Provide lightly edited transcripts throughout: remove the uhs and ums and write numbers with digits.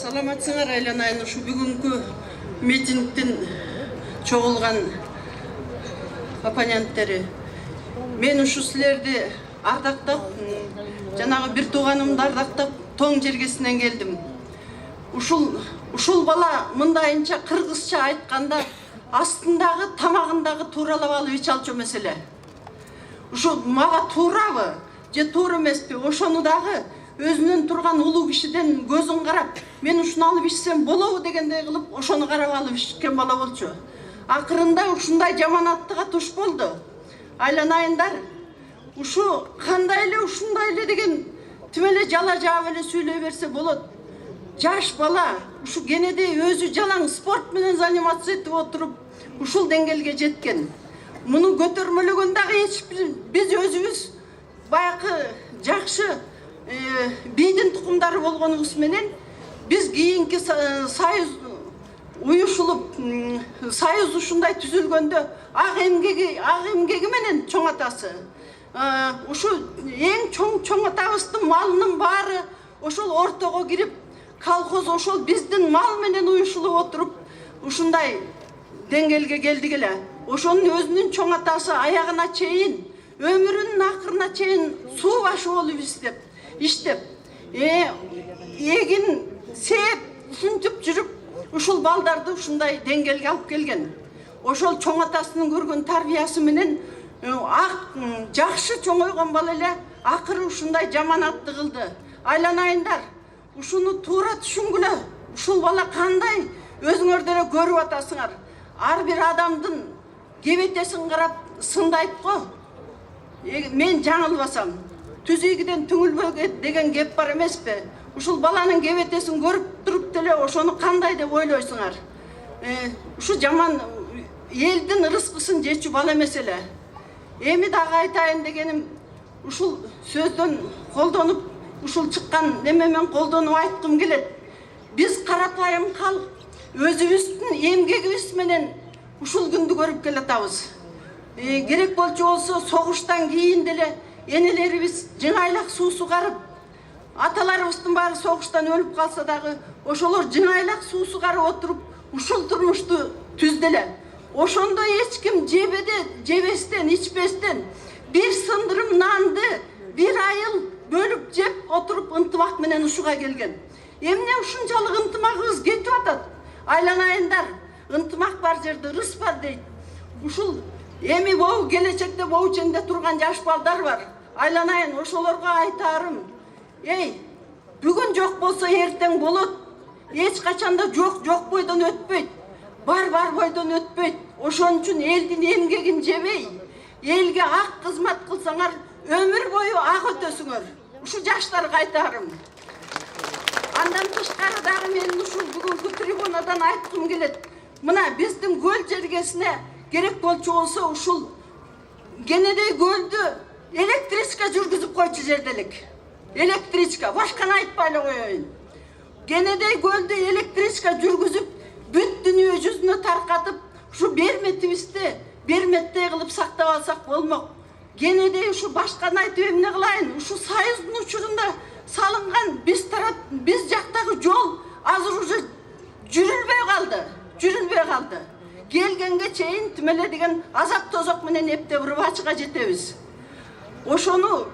Саламатсыңар айланайын ушу бүгүнкү митингдин чогулган оппоненттери. Мен ушу силерди ардактап, жанагы бир тууганымды ардактап, тоң жергесинен келдим. Ушул бала мындайынча кыргызча айтканда астындагы тамагындагы тууралап алып ич алчу маселе. Ушу мага туурабы же туура эмеспи? Ошону дагы өзүнөн турган улуу кишиден көзүн карап, мен ушуну алып ичсем болобу дегендей кылып, ошону карап алып ичкен бала болчу. Акырында ушундай жаманаттыга туш болду. Айланайындар, ушу кандай эле ушундай эле деген тим эле жала жаап эле сүйлөй берсе болот. Жаш бала ушу кенедей өзү жалаң спорт менен заниматься этип отуруп, ушул деңгээлге жеткен. Муну көтөрмөлөгөн дагы эч биз өзүбүз баягы жакшы бийдин тукумдары болгонубуз менен биз кийинки союз уюшулуп, союз ушундай түзүлгөндө ак эмгеги менен чоң атасы. Ушу эң чоң атабыздын малынын баары ошол ортого кирип, колхоз ошол биздин мал менен уюшулуп отуруп, ушундай деңгээлге келдик эле. Ошонун өзүнүн чоң атасы аягына чейин, өмүрүнүн акырына чейин суу башы болуп иштеп, эгин сээп, сүнтүп жүрүп, ушул балдарды ушундай деңгээлге алып келген. Ошол чоң атасынын көргөн тарбиясы менен жакшы чоңойгон бала эле акыры ушундай жаманатты кылды. Айланайындар, ушуну туура түшүнгүлө. Ушул бала кандай өзүңөр деле көрүп атасыңар. Ар бир адамдын кебетесин карап сындайт го. Мен жаңылбасам, түз ийгиден түңүлбөгө деген кеп бар эмеспи? Ушул баланын кебетесин көрүп туруп деле ошону кандай деп ойлойсуңар? Ушу жаман элдин ырыскысын жечү бала эмес эле. Эми дагы айтайын дегеним, ушул сөздөн колдонуп, ушул чыккан немемен колдонуп айткым келет. Биз карапайым калк өзүбүздүн эмгегибиз менен ушул күндү көрүп келатабыз. Керек болчу болсо согуштан кийин деле энелерибиз жыңайлак суу сугарып, аталарыбыздын баары согуштан өлүп калса дагы ошолор жыңайлак суу сугарып отуруп ушул турмушту түздүлөр. Ошондо эч ким жебестен, ичпестен бир сындырым нанды бир айыл бөлүп жеп отуруп ынтымак менен ушуга келген. Эмне ушунчалык ынтымагыбыз кетип атат? Айланайындар, ынтымак бар жерде ырыс бар дейт. Ушул эми келечекте боученде турган жаш балдар бар. Айланайын, ошолорго айтарым, бүгүн жок болсо эртең болот. Эч качанда жок бойдон өтпөйт. Бар бойдон өтпөйт. Ошон үчүн элдин эмгегин жебей, элге ак кызмат кылсаңар, өмүр бою ак өтөсүңөр. Ушу жаштарга айтарым. Андан тышкары дагы мен ушул бүгүнкү трибунадан айткым келет. Мына биздин көл жергесине керек болчу болсо ушул кенедей көлдү электричка жүргүзүп койчу жерделик. Электричка, башканы айтпай эле коеюн. Кенедей көлдү электричка жүргүзүп, бүт дүйнө жүзүнө таркатып, ушу берметибизди берметтей кылып сактап алсак болмок. Кенедей ушу башканы айтып эмне кылайын? Ушу союздун учурунда салынган биз жактагы жол азыр уже жүрүлбөй калды. Келгенге чейин тимеле деген азап тозок менен эптеп Рыбачыга жетебиз. Ошону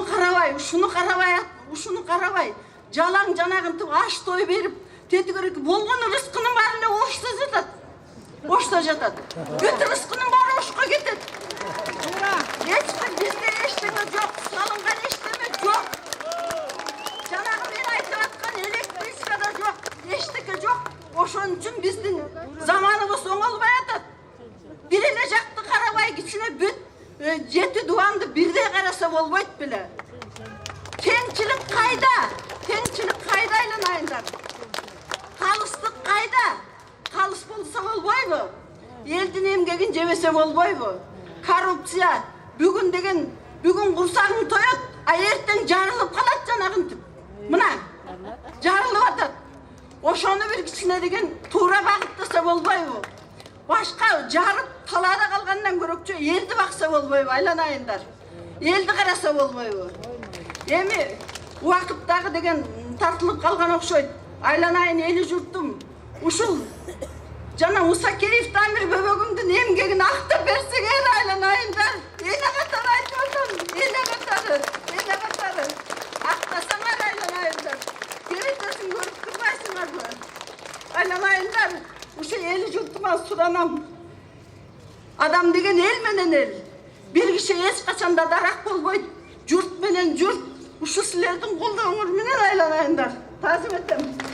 карабай, ушуну карабай, жалаң жанагынтып аш той берип, тетигерек болгон рызкынын баары эле ошто жатат. Бүт рызкынын баары ошко кетет. Эч бир бизде эчтеме жок, салынган эчтеме жок. Жанагы мен айтып аткан электричка да жок, эчтеке жок. Ошон үчүн биздин заманыбыз оңолбой атат. Бир эле жакты карабай, кичине бүт жети дубанды бирдей караса болбойт беле. Теңчилик кайда? Айланайындар. Калыстык кайда? Калыс болсо болбойбу? Элдин эмгегин жебесе болбойбу? Коррупция бүгүн курсагың тоет, а эртең жарылып калат жанагынтып. Мына жарылып атат. Ошону бир кичине деген туура багыттаса болбойбу? Башка жарып талаада калгандан көрөкчө элди бакса болбойбу? Айланайындар. Элди караса болбойбу? Эми убакыттагы деген тартылып калган окшойт. айланайын эли журтум. Ушул жана Мусакеев Тамир бөбөгүмдүн эмгегин актап берсең эл айланайындар. Эне катары айтып атам, эне катары. Актасаңар айланайындар. Керетесин көрүп турбайсыңарбы? Айланайындар, ушу эли журтума суранам. Адам деген эл менен эл. Бир киши эч качанда дарак болбойт. Журт менен журт. Ушу силердин колдооңор менен айланайындар. Таазим этем.